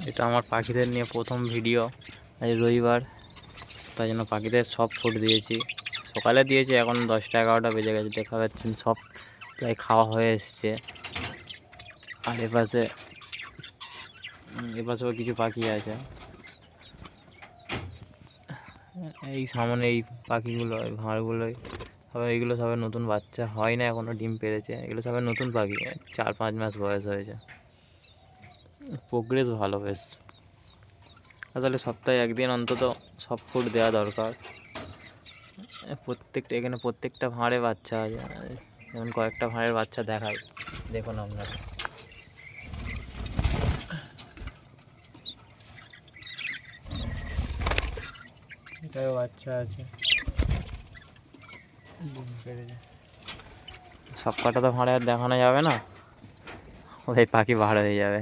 এটা আমার পাখিদের নিয়ে প্রথম ভিডিও। আজ রবিবার, তাই জন্য পাখিদের সব ফুড দিয়েছি। সকালে দিয়েছি, এখন 10টা-11টা বেজে গেছে। দেখা পাচ্ছেন সব প্রায় খাওয়া হয়ে এসছে। আর এপাশেও কিছু পাখি আছে। এই সামনে এই পাখিগুলো, এই ভাঁড়গুলোই সবাই, এইগুলো সবাই নতুন বাচ্চা হয় না, এখনও ডিম পেড়েছে। এগুলো সবাই নতুন পাখি, 4-5 মাস বয়স হয়েছে। প্রোগ্রেস ভালো বেশ। তাহলে সপ্তাহে একদিন অন্তত সব ফুড দেওয়া দরকার। এখানে প্রত্যেকটা ভাঁড়ে বাচ্চা আছে। যেমন কয়েকটা ভাঁড়ের বাচ্চা দেখায়, দেখুন আপনারা। এটাও বাচ্চা আছে, সব কটা তো ভাঁড়ে আর দেখানো যাবে না, ওই পাখি বার হয়ে যাবে।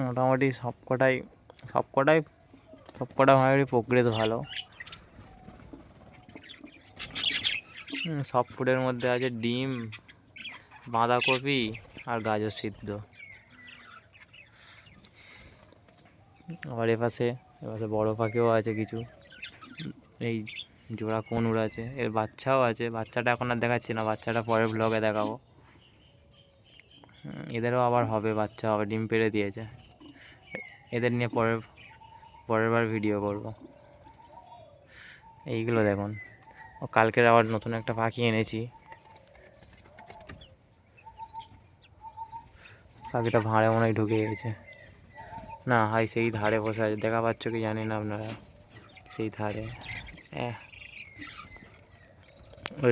মোটামুটি সব কটা ভাঁড়েরই প্রোগ্রেস ভালো। সব ফুডের মধ্যে আছে ডিম, বাঁধাকপি আর গাজর সিদ্ধ। আবার এপাশে বড় পাখিও আছে কিছু। এই জোড়া কোনুর আছে, এর বাচ্চাও আছে। বাচ্চাটা এখন আর দেখাচ্ছি না, বাচ্চাটা পরের ব্লগে দেখাবো। এদেরও আবার হবে বাচ্চা, হবে, ডিম পেড়ে দিয়েছে। এদের নিয়ে পরের বার ভিডিও করব। এইগুলো দেখুন, ও কালকের আবার নতুন একটা পাখি এনেছি। পাখিটা ভাঁড়ে মনে হয় ঢুকে গেছে। না হয় সেই ধারে বসে আছে, দেখা পাচ্ছ কি জানি না আপনারা, সেই ধারে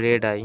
রেড আই।